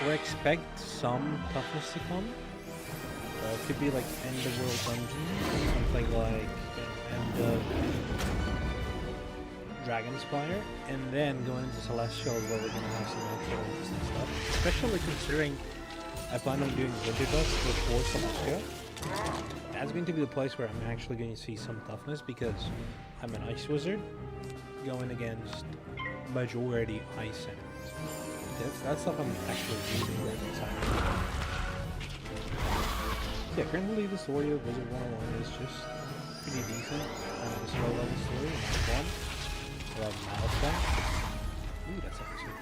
We expect some toughness to come. It could be like end of world dungeon, something like end of Dragonspire, and then going into Celestial where we're gonna have some actual interesting stuff. Especially considering I plan on doing Winter Dust before Celestial. That's going to be the place where I'm actually going to see some toughness because I'm an ice wizard going against majority ice enemies. That's stuff I'm actually really excited about. Yeah, currently the story of Wizard101 is just pretty decent. Kind of a slow level story, not fun. A lot of milestone. Ooh, that's actually.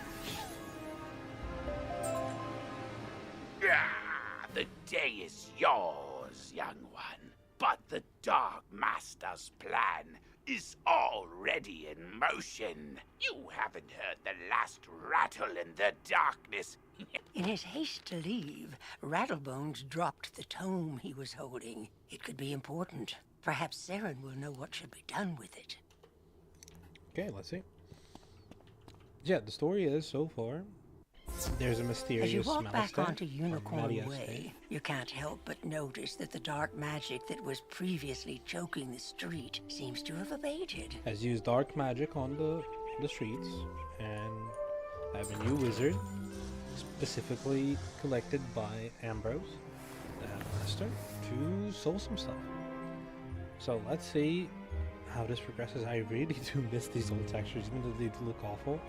The day is yours, young one. But the Dark Master's plan is already in motion. You haven't heard the last rattle in the darkness. In his haste to leave, Rattlebones dropped the tome he was holding. It could be important. Perhaps Saren will know what should be done with it. Okay, let's see. Yeah, the story is, so far, there's a mysterious As you walk back Malastare, onto Unicorn Malastare. Way, you can't help but notice that the dark magic that was previously choking the street seems to have abated. Has used dark magic on the streets, and I have a new wizard, specifically collected by Ambrose, the Headmaster, to solve some stuff. So let's see how this progresses. I really do miss these old textures, even though they do look awful.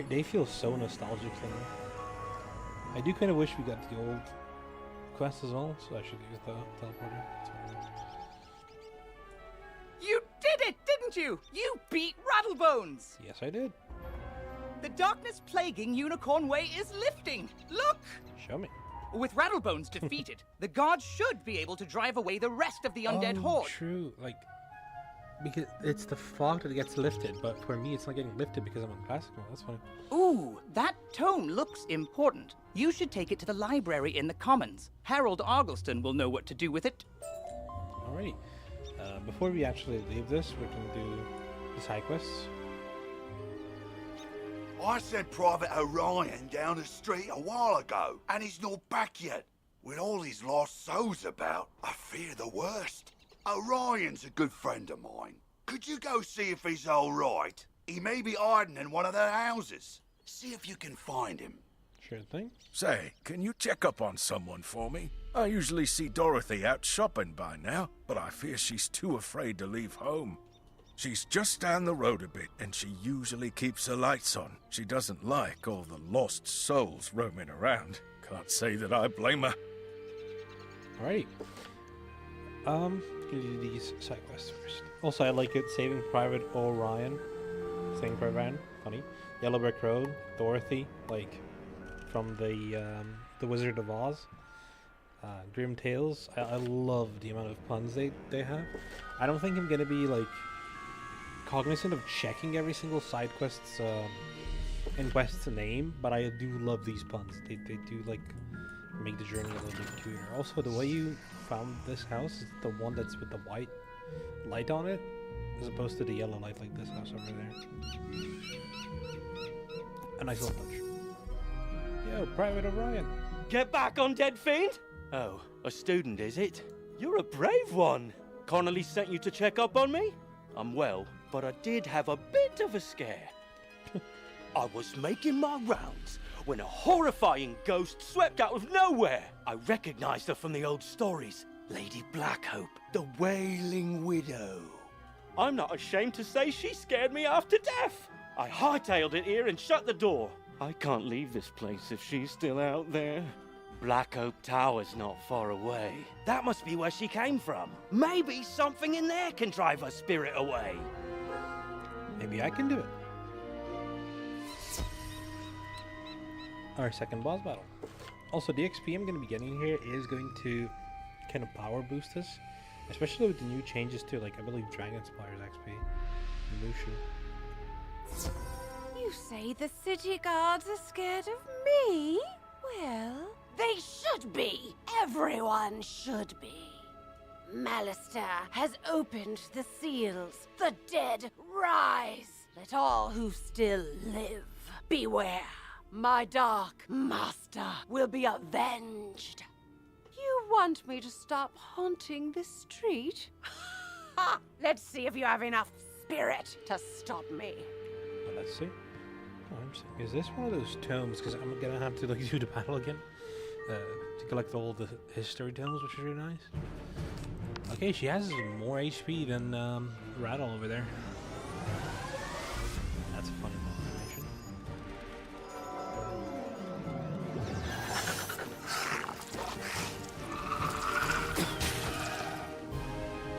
They feel so nostalgic to me. I do kind of wish we got the old quest as well, so I should use the teleporter. You did it, didn't you? You beat Rattlebones! Yes, I did. The darkness plaguing Unicorn Way is lifting. Look! Show me. With Rattlebones defeated, the guards should be able to drive away the rest of the undead horde. True. Like, Because it's the fog that gets lifted, but for me it's not getting lifted because I'm on classical. That's funny. Ooh, that tome looks important. You should take it to the library in the Commons. Harold Argleston will know what to do with it. Alrighty. Before we actually leave this, we're going to do the side quests. I sent Private Orion down the street a while ago, and he's not back yet. With all these lost souls about, I fear the worst. Orion's a good friend of mine. Could you go see if he's all right? He may be hiding in one of their houses. See if you can find him. Sure thing. Say, can you check up on someone for me? I usually see Dorothy out shopping by now, but I fear she's too afraid to leave home. She's just down the road a bit, and she usually keeps her lights on. She doesn't like all the lost souls roaming around. Can't say that I blame her. Alrighty. Gonna do these side quests first. Also, I like it. Saving Private Orion. Saving Private Orion. Funny. Yellow Brick Road. Dorothy. Like, from the Wizard of Oz. Grim Tales. I love the amount of puns they have. I don't think I'm gonna be, like, cognizant of checking every single side quest's in quest's name, but I do love these puns. They do, like, make the journey a little bit cuter. Also, the way you found this house is the one that's with the white light on it, as opposed to the yellow light like this house over there. A nice little touch. Yo, Private Orion. Get back on, dead fiend! Oh, a student, is it? You're a brave one. Connolly sent you to check up on me? I'm well, but I did have a bit of a scare. I was making my rounds when a horrifying ghost swept out of nowhere. I recognized her from the old stories. Lady Blackhope, the Wailing Widow. I'm not ashamed to say she scared me half to death. I hightailed it here and shut the door. I can't leave this place if she's still out there. Blackhope Tower's not far away. That must be where she came from. Maybe something in there can drive her spirit away. Maybe I can do it. Our second boss battle. Also, the XP I'm going to be getting here is going to kind of power boost us, especially with the new changes to, like, I believe Dragon Spire's XP and Lucian. You say the city guards are scared of me? Well, they should be. Everyone should be. Malister has opened the seals. The dead rise. Let all who still live beware. My dark master will be avenged. You want me to stop haunting this street? Ha! Let's see if you have enough spirit to stop me. Well, let's see. Oh, interesting. Is this one of those tomes? Because I'm gonna have to, like, do the battle again to collect all the history tomes, which is really nice. Okay, she has more HP than Rattle over there. That's a funny combination.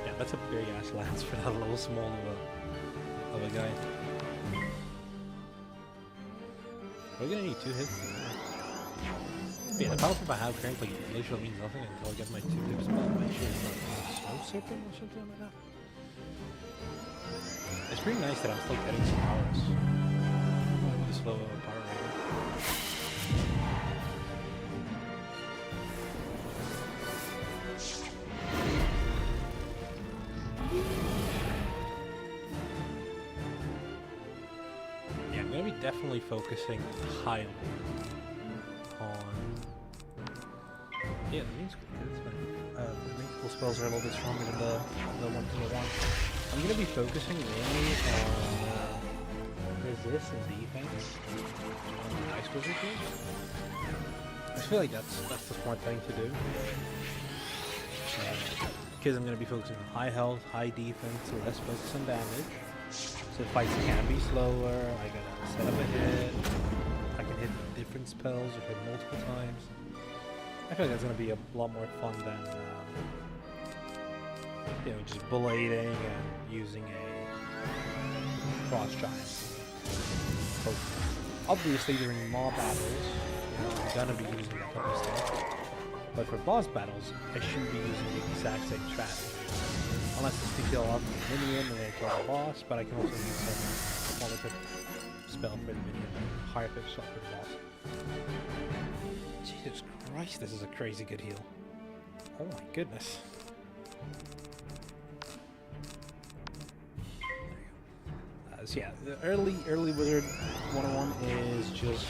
Yeah, that's a big ass lance for that little small of a guy. We're gonna need 2 hits. Yeah, the power I have currently literally means nothing until I get my 2 hits spell. My shit is like Snow Serpent or something like that. It's pretty nice that I'm still getting some powers with the slow power rating. Yeah, I'm gonna be definitely focusing highly on. Yeah, the musical spells are a little bit stronger than the one. I'm gonna be focusing mainly on resist and defense on the Ice Wizard here. I feel like that's the smart thing to do. Because I'm gonna be focusing on high health, high defense, less focus on damage. So fights can be slower. I gotta set up a hit. I can hit different spells or hit multiple times. I feel like that's gonna be a lot more fun than you know, just blading and using a cross giant. So obviously during mob battles, you know, I'm gonna be using that type of stuff. But for boss battles, I shouldn't be using the exact same strategy. unless it's to kill off the minion and then kill the boss, but I can also use some smaller equip spell for the minion and higher equip spell for the boss. Jesus Christ, this is a crazy good heal. Oh my goodness. So yeah, the early Wizard 101 is just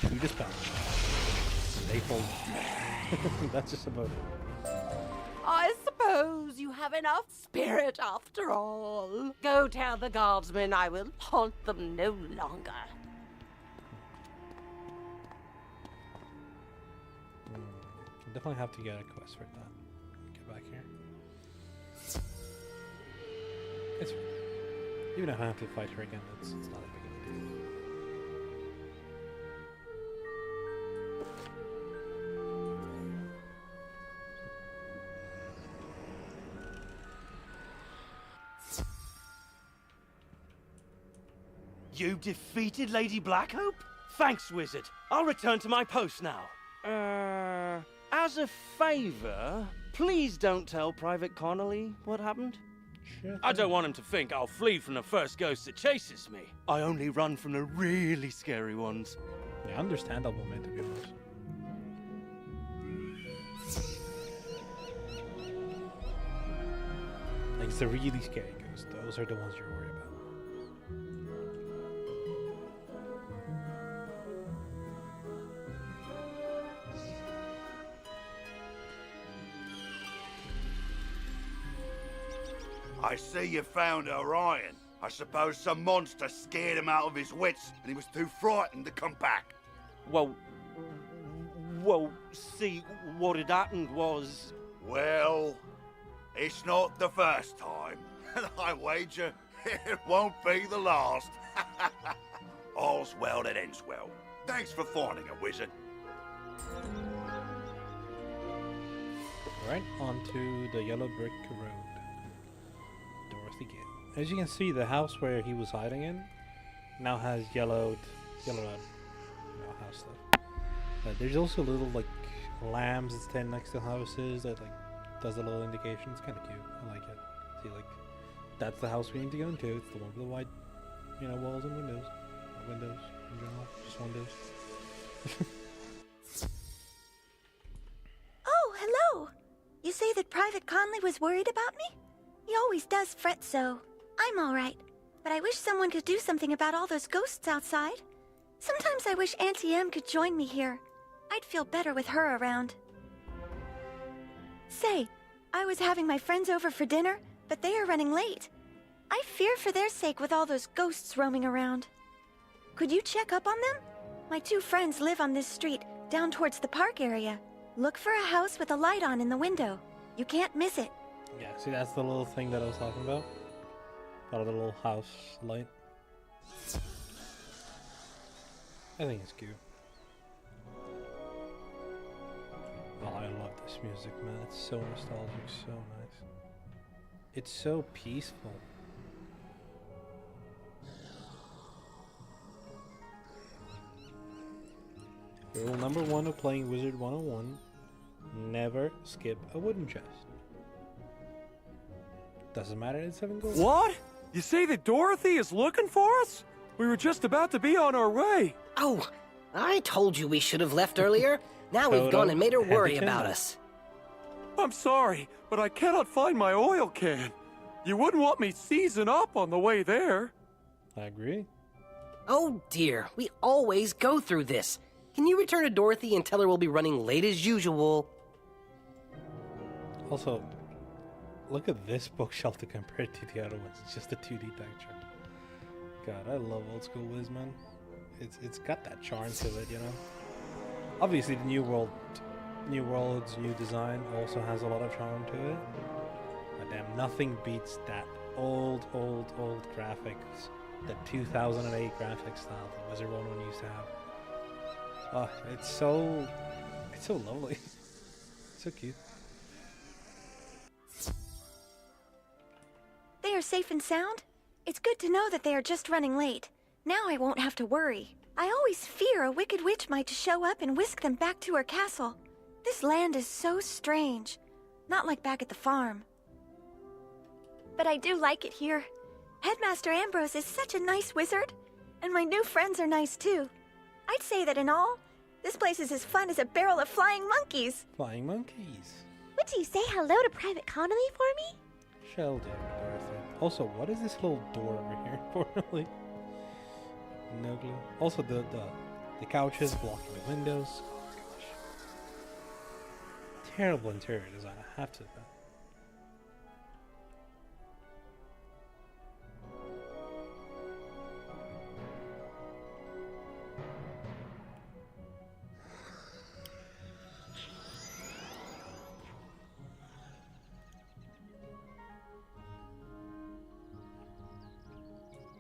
you dispel. They fold. That's just about it. I suppose you have enough spirit after all. Go tell the guardsmen I will haunt them no longer. Definitely have to get a quest for that. Get back here. It's fine. Even if I have to fight her again, it's not a big deal. You defeated Lady Blackhope? Thanks, Wizard. I'll return to my post now. As a favor, please don't tell Private Connolly what happened. Sure. I don't want him to think I'll flee from the first ghost that chases me. I only run from the really scary ones. Yeah, understandable, man, to be honest. Like, it's the really scary ghosts. Those are the ones you're worried about. I see you found Orion. I suppose some monster scared him out of his wits and he was too frightened to come back. Well, see, what had happened was... Well, it's not the first time. And I wager it won't be the last. All's well that ends well. Thanks for finding a wizard. Right, onto the yellow brick road. As you can see, the house where he was hiding in now has yellowed house stuff. There's also little like lambs that stand next to houses that like does a little indication. It's kind of cute. I like it. See, like that's the house we need to go into. It's the one with the white, walls and windows. Not windows in general, just windows. Oh, hello. You say that Private Conley was worried about me? He always does fret so. I'm all right, but I wish someone could do something about all those ghosts outside. Sometimes I wish Auntie Em could join me here. I'd feel better with her around. Say, I was having my friends over for dinner, but they are running late. I fear for their sake with all those ghosts roaming around. Could you check up on them? My two friends live on this street, down towards the park area. Look for a house with a light on in the window. You can't miss it. Yeah, see, that's the little thing that I was talking about. Or the little house light. I think it's cute. Oh, I love this music, man. It's so nostalgic, so nice. It's so peaceful. Rule number 1 of playing Wizard 101: never skip a wooden chest. Doesn't matter, it's 7 gold. What? You say that Dorothy is looking for us? We were just about to be on our way. Oh, I told you we should have left earlier. Now we've gone and made her worry about us. I'm sorry, but I cannot find my oil can. You wouldn't want me seizing up on the way there. I agree. Oh dear, we always go through this. Can you return to Dorothy and tell her we'll be running late as usual? Also, look at this bookshelf to compare it to the other ones. It's just a 2D texture. God, I love old school Wiz, man. It's got that charm to it, Obviously, the new world's new design also has a lot of charm to it. But damn, nothing beats that old graphics, the 2008 graphic style that Wizard 101 used to have. Oh, it's so lovely. So cute. They are safe and sound? It's good to know that they are just running late. Now I won't have to worry. I always fear a wicked witch might show up and whisk them back to her castle. This land is so strange. Not like back at the farm. but I do like it here. Headmaster Ambrose is such a nice wizard, and my new friends are nice too. I'd say that in all, this place is as fun as a barrel of flying monkeys. Flying monkeys. Would you say hello to Private Connolly for me? Shall do, Dorothy. Also, what is this little door over here for? Like, no clue. Also, the couches blocking the windows. Oh, gosh. Terrible interior design, I have to admit.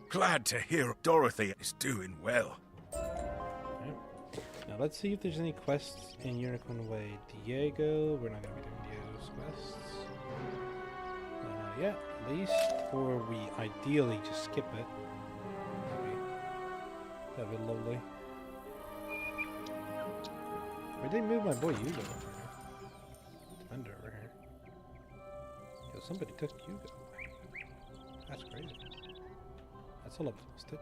Glad to hear Dorothy is doing well. Now let's see if there's any quests in Unicorn Way. Diego, we're not going to be doing Diego's quests. Not yet, at least. Or we ideally just skip it. That'd be lovely. Where'd they move my boy Hugo over here? Defender over here. Yo, somebody took Hugo away. That's crazy. That's all up to Stitch.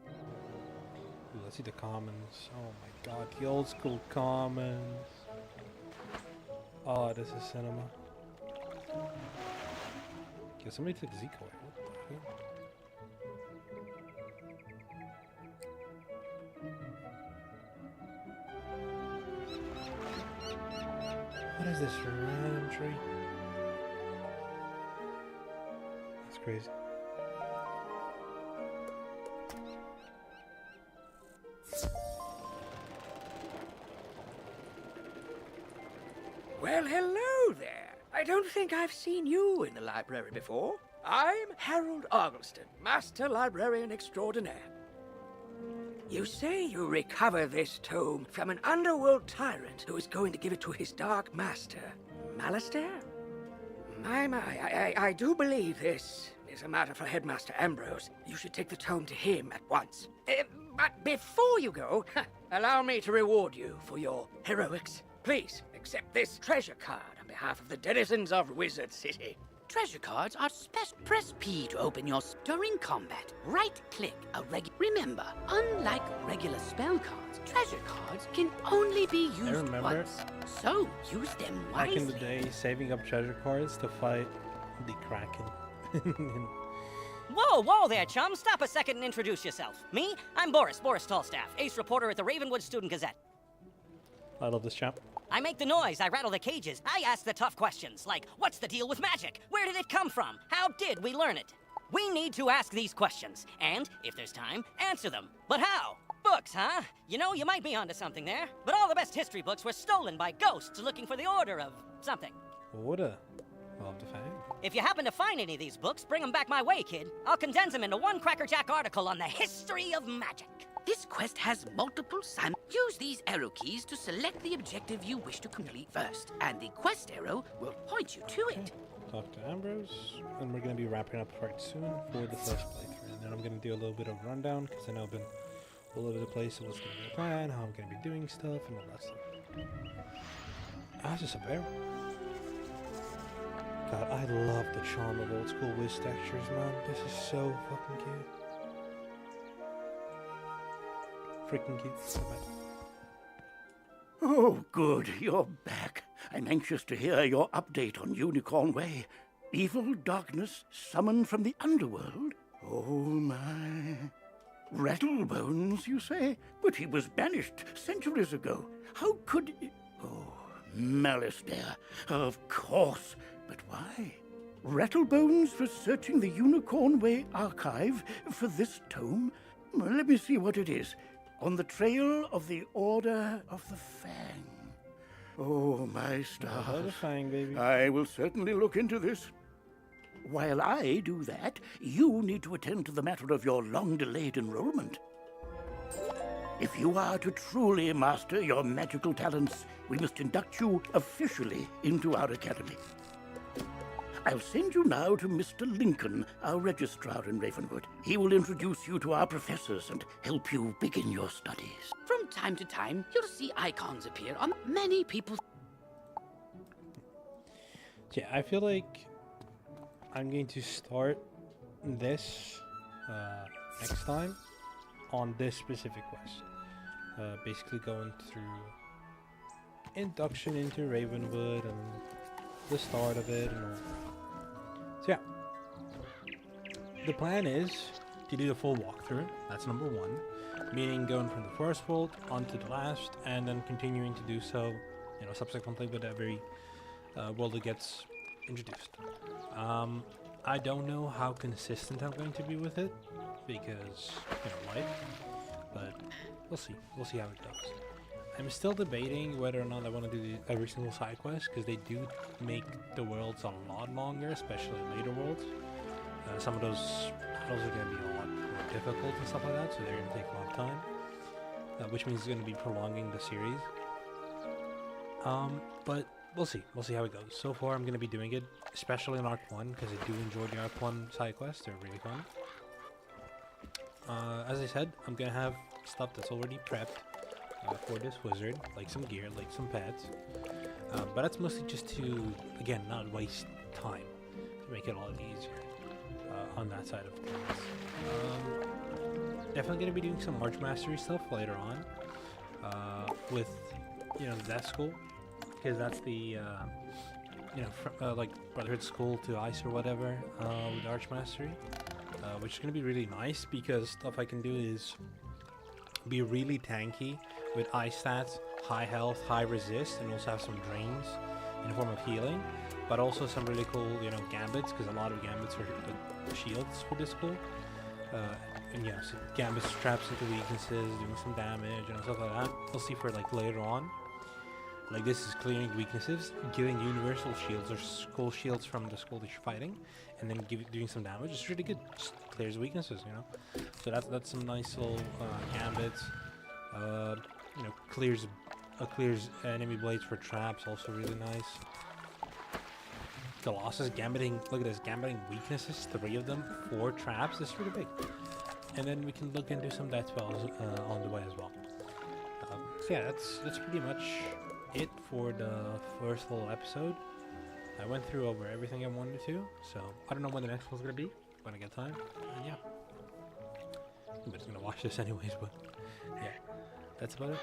Ooh, let's see the commons. Oh my god, the old school commons. Oh, this is cinema. Okay, somebody took Zeke away. What the hell? What is this random tree? That's crazy. Well, hello there. I don't think I've seen you in the library before. I'm Harold Oggleston, Master Librarian Extraordinaire. You say you recover this tome from an underworld tyrant who is going to give it to his dark master, Malistaire? I do believe this is a matter for Headmaster Ambrose. You should take the tome to him at once. But before you go, allow me to reward you for your heroics. Please, accept this treasure card on behalf of the denizens of Wizard City. Treasure cards are special. Press P to open your during combat. Right-click Remember, unlike regular spell cards, treasure cards can only be used once. So use them wisely. Back in the day, saving up treasure cards to fight the Kraken. Whoa there, chum. Stop a second and introduce yourself. Me? I'm Boris Tallstaff, ace reporter at the Ravenwood Student Gazette. I love this chap. I make the noise, I rattle the cages, I ask the tough questions, like, what's the deal with magic? Where did it come from? How did we learn it? We need to ask these questions, and, if there's time, answer them. But how? Books, huh? You know, you might be onto something there, but all the best history books were stolen by ghosts looking for the order of something. Order of the Fang. If you happen to find any of these books, bring them back my way, kid. I'll condense them into one crackerjack article on the history of magic. This quest has multiple summons. Use these arrow keys to select the objective you wish to complete first, and the quest arrow will point you to it. Talk to Ambrose, and we're going to be wrapping up quite soon for the first playthrough. And then I'm going to do a little bit of rundown, because I know I've been all over the place of what's going to be the plan, how I'm going to be doing stuff, and all that stuff. Ah, it's just a bear. God, I love the charm of old school Wiz textures, man. This is so fucking cute. Freaking cute. So bad. Oh, good, you're back. I'm anxious to hear your update on Unicorn Way. Evil darkness summoned from the underworld? Oh, my. Rattlebones, you say? But he was banished centuries ago. How could... Oh, Malistaire. Of course. But why? Rattlebones researching the Unicorn Way archive for this tome? Well, let me see what it is. On the trail of the Order of the Fang. Oh, my stars. The Fang, baby. I will certainly look into this. While I do that, you need to attend to the matter of your long-delayed enrollment. If you are to truly master your magical talents, we must induct you officially into our academy. I'll send you now to Mr. Lincoln, our registrar in Ravenwood. He will introduce you to our professors and help you begin your studies. From time to time, you'll see icons appear on many people's... Yeah, I feel like I'm going to start this next time on this specific quest. Basically going through induction into Ravenwood and the start of it and all. So yeah, the plan is to do the full walkthrough. That's number one, meaning going from the first world onto the last, and then continuing to do so, you know, subsequently with every world that gets introduced. I don't know how consistent I'm going to be with it because, you know, life, but we'll see. We'll see how it goes. I'm still debating whether or not I want to do every single side quest, because they do make the worlds a lot longer, especially later worlds. Some of those battles are going to be a lot more difficult and stuff like that, so they're going to take a lot of time, which means it's going to be prolonging the series. But we'll see. We'll see how it goes. So far, I'm going to be doing it, especially in Arc 1, because I do enjoy the Arc 1 side quests. They're really fun. As I said, I'm going to have stuff that's already prepped for this wizard, like some gear, like some pets. But that's mostly just to, again, not waste time, to make it a lot easier on that side of things. Definitely going to be doing some March Mastery stuff later on with, you know, that school, because that's the, you know, like Brotherhood School to Ice or whatever with Arch Mastery, which is going to be really nice because stuff I can do is be really tanky with ice stats, high health, high resist, and also have some drains in the form of healing, but also some really cool, you know, gambits, because a lot of gambits are shields for this school. And yeah, so gambits traps into weaknesses, doing some damage and stuff like that. We'll see for like later on. Like this is clearing weaknesses, giving universal shields or school shields from the school that you're fighting, and then doing some damage. It's really good. Just clears weaknesses, you know. So that's some nice little gambits. You know, clears enemy blades for traps. Also really nice. Colossus gambiting. Look at this, gambiting weaknesses. 3 of them, 4 traps. That's really big. And then we can look into some death spells on the way as well. So yeah, that's pretty much it for the first whole episode. I went through over everything I wanted to, so I don't know when the next one's gonna be, when I get time. And yeah, I'm just gonna watch this anyways, but yeah, that's about it.